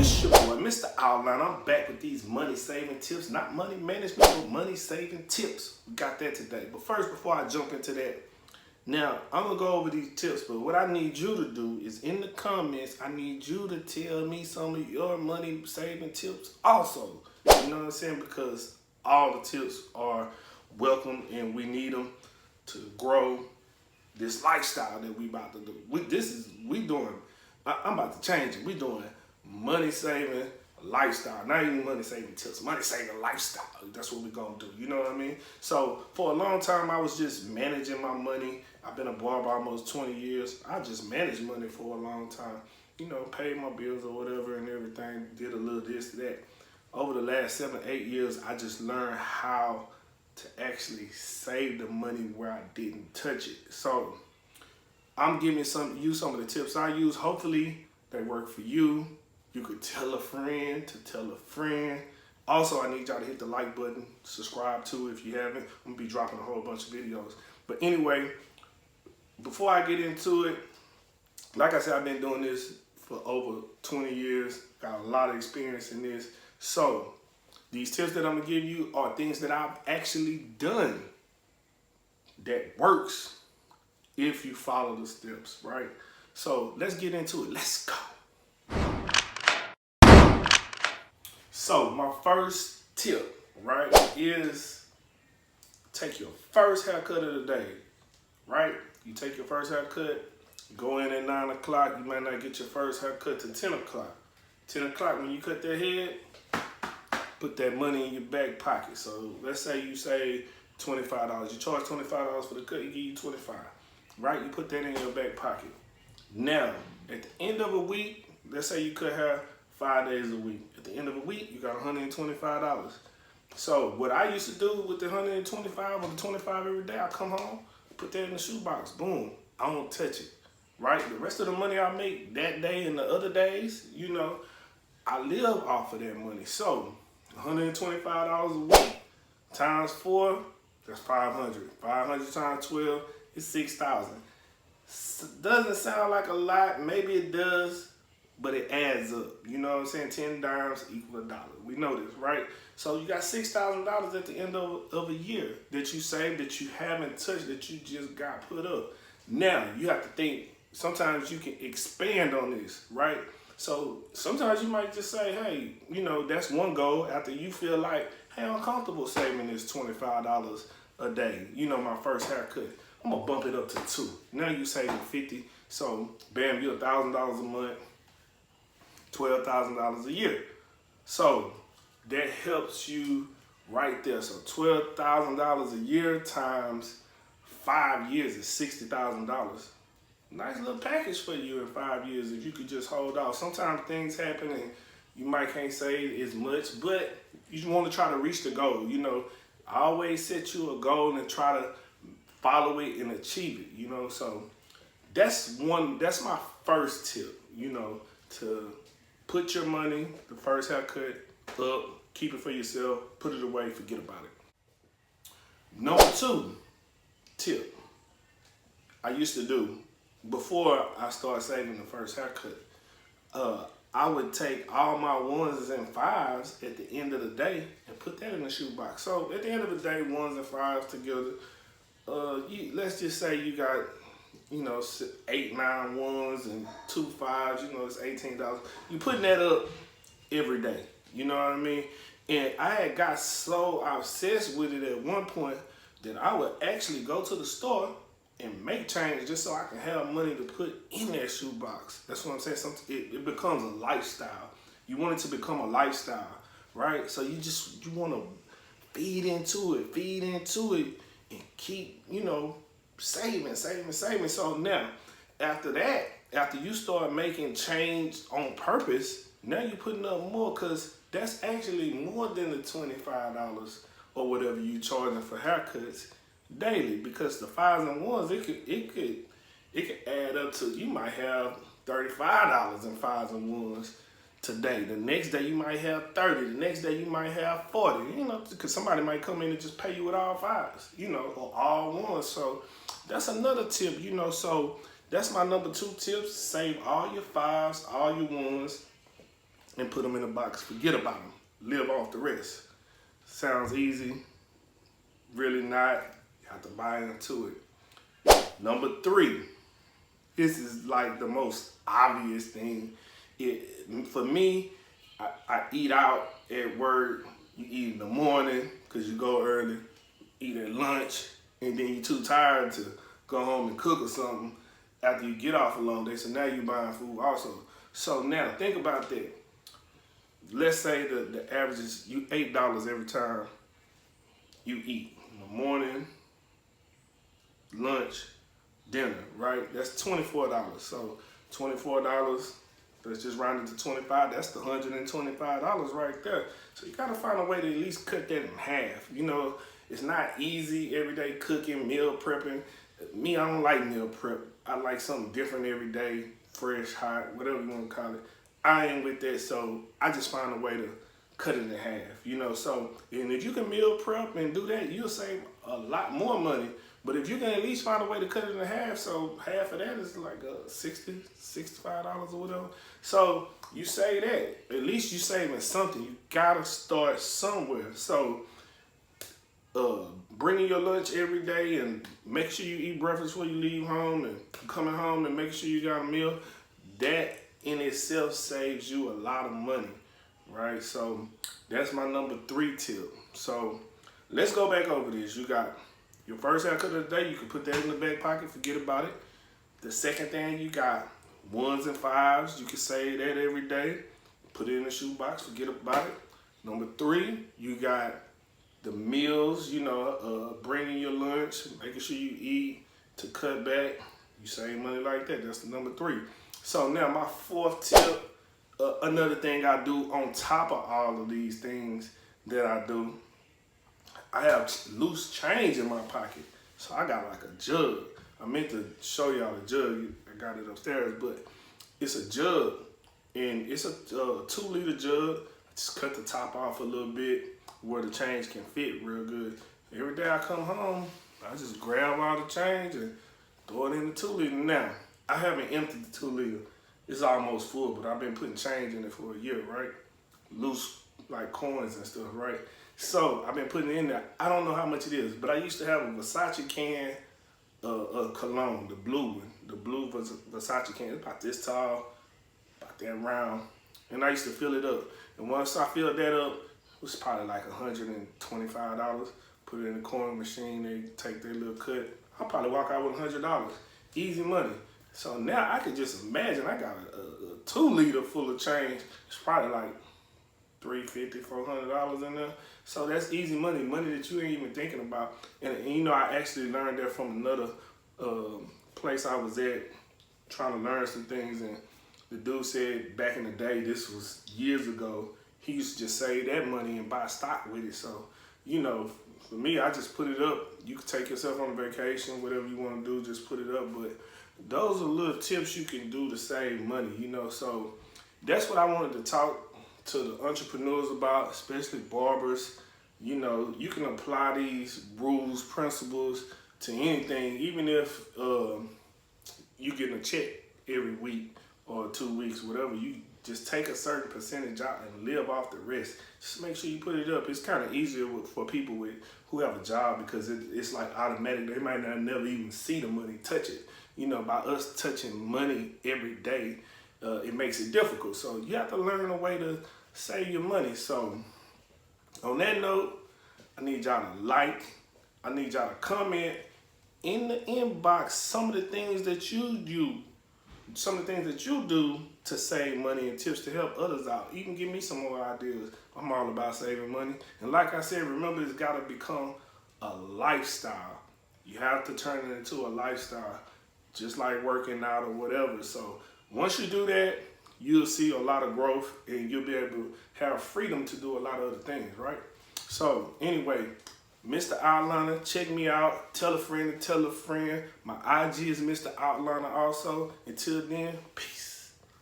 It's your boy, Mr. Outline. I'm back with these money-saving tips. Not money management, but money-saving tips. We got that today. But first, before I jump into that, now, I'm going to go over these tips, but what I need you to do is in the comments, I need you to tell me some of your money-saving tips also. You know what I'm saying? Because all the tips are welcome and we need them to grow this lifestyle that we about to do. I'm about to change it. We doing money-saving lifestyle. Not even money-saving tips, money-saving lifestyle. That's what we're going to do. You know what I mean? So for a long time, I was just managing my money. I've been a barber almost 20 years. I just managed money for a long time. You know, paid my bills or whatever and everything. Did a little this, that. Over the last 7, 8 years, I just learned how to actually save the money where I didn't touch it. So I'm giving you some of the tips I use. Hopefully they work for you. You could tell a friend to tell a friend. Also, I need y'all to hit the like button, subscribe to if you haven't. I'm gonna be dropping a whole bunch of videos. But anyway, before I get into it, like I said, I've been doing this for over 20 years. Got a lot of experience in this. So these tips that I'm gonna give you are things that I've actually done that works if you follow the steps, right? So let's get into it. Let's go. So my first tip, right, is take your first haircut of the day, right? You take your first haircut, go in at 9 o'clock. You might not get your first haircut till 10 o'clock. 10 o'clock, when you cut that head, put that money in your back pocket. So let's say you save $25. You charge $25 for the cut, you give you $25, right? You put that in your back pocket. Now, at the end of a week, let's say you cut hair 5 days a week. At the end of a week, you got $125. So what I used to do with the $125 or the $25 every day, I come home, put that in the shoebox, boom, I don't touch it, right? The rest of the money I make that day and the other days, you know, I live off of that money. So $125 a week times 4, that's 500. 500 times 12 is 6,000. Doesn't sound like a lot, maybe it does, but it adds up. You know what I'm saying? 10 dimes equal $1. We know this, right? So you got $6,000 at the end of a year that you saved, that you haven't touched, that you just got put up. Now, you have to think, sometimes you can expand on this, right? So sometimes you might just say, hey, you know, that's one goal after you feel like, hey, I'm comfortable saving this $25 a day. You know, my first haircut. I'm going to bump it up to 2. Now you saving $50. So, bam, you're $1,000 a month. $12,000 a year. So that helps you right there. So $12,000 a year times 5 years is $60,000. Nice little package for you in 5 years if you could just hold off. Sometimes things happen and you might can't save as much, but you want to try to reach the goal. You know, I always set you a goal and try to follow it and achieve it, you know. So that's my first tip, you know, to put your money, the first haircut, up, keep it for yourself, put it away, forget about it. Number 2 tip I used to do before I started saving the first haircut, I would take all my 1s and 5s at the end of the day and put that in the shoebox. So at the end of the day, 1s and 5s together, let's just say you got, you know, 8, 9 1s and 2 5s, you know, it's $18. You putting that up every day, you know what I mean? And I had got so obsessed with it at one point that I would actually go to the store and make change just so I can have money to put in that shoebox. That's what I'm saying. It becomes a lifestyle. You want it to become a lifestyle, right? So you want to feed into it, and keep, you know, saving. So now, after that, after you start making change on purpose, now you're putting up more, because that's actually more than the $25 or whatever you charging for haircuts daily. Because the 5s and 1s, it could add up to, you might have $35 in 5s and 1s today. The next day you might have 30. The next day you might have 40. You know, because somebody might come in and just pay you with all 5s, you know, or all 1s. So that's another tip, you know. So that's my number 2 tip. Save all your 5s, all your 1s, and put them in a box. Forget about them. Live off the rest. Sounds easy. Really not. You have to buy into it. Number 3. This is like the most obvious thing. For me, I eat out at work. You eat in the morning because you go early. Eat at lunch. And then you're too tired to go home and cook or something after you get off a long day. So now you're buying food also. So now think about that. Let's say the average is you $8 every time you eat. In the morning, lunch, dinner, right? That's $24. So $24, let's just round it to 25. That's the $125 right there. So you gotta find a way to at least cut that in half. You know, it's not easy everyday cooking, meal prepping. Me, I don't like meal prep. I like something different every day, fresh, hot, whatever you want to call it. I ain't with that, so I just find a way to cut it in half, you know. So, and if you can meal prep and do that, you'll save a lot more money. But if you can at least find a way to cut it in half, so half of that is like $60, $65 or whatever. So you say that, at least you saving something. You gotta start somewhere. So bringing your lunch every day and make sure you eat breakfast before you leave home and coming home and making sure you got a meal, that in itself saves you a lot of money, right? So that's my number 3 tip. So let's go back over this. You got your first haircut of the day. You can put that in the back pocket, forget about it. The second thing, you got 1s and 5s. You can save that every day. Put it in the shoebox, forget about it. Number 3, you got the meals, you know, bringing your lunch, making sure you eat to cut back. You save money like that. That's the number 3. So now my 4th tip, another thing I do on top of all of these things that I do, I have loose change in my pocket. So I got like a jug. I meant to show y'all the jug. I got it upstairs, but it's a jug. And it's a 2-liter jug. I just cut the top off a little bit where the change can fit real good. Every day I come home, I just grab all the change and throw it in the 2-liter. Now, I haven't emptied the 2-liter. It's almost full, but I've been putting change in it for a year, right? Loose, like coins and stuff, right? So I've been putting it in there. I don't know how much it is, but I used to have a Versace can of cologne, the blue one. The blue Versace can. It's about this tall, about that round. And I used to fill it up. And once I filled that up, it was probably like $125. Put it in the coin machine, they take their little cut. I'll probably walk out with $100. Easy money. So now I can just imagine I got a 2-liter full of change. It's probably like $350, $400 in there. So that's easy money, money that you ain't even thinking about. And you know, I actually learned that from another place I was at, trying to learn some things. And the dude said back in the day, this was years ago, he used to just save that money and buy stock with it. So, you know, for me, I just put it up. You can take yourself on a vacation, whatever you want to do, just put it up. But those are little tips you can do to save money, you know. So that's what I wanted to talk to the entrepreneurs about, especially barbers. You know, you can apply these rules, principles to anything, even if you getting a check every week or 2 weeks, whatever. You just take a certain percentage out and live off the rest. Just make sure you put it up. It's kind of easier for people who have a job, because it's like automatic. They might not never even see the money, touch it. You know, by us touching money every day, it makes it difficult. So you have to learn a way to save your money. So on that note, I need y'all to like. I need y'all to comment in the inbox some of the things that you do. Some of the things that you do to save money and tips to help others out. You can give me some more ideas. I'm all about saving money. And like I said, remember, it's got to become a lifestyle. You have to turn it into a lifestyle, just like working out or whatever. So once you do that, you'll see a lot of growth, and you'll be able to have freedom to do a lot of other things, right? So anyway, Mr. Outliner, check me out. Tell a friend to tell a friend. My IG is Mr. Outliner also. Until then, peace.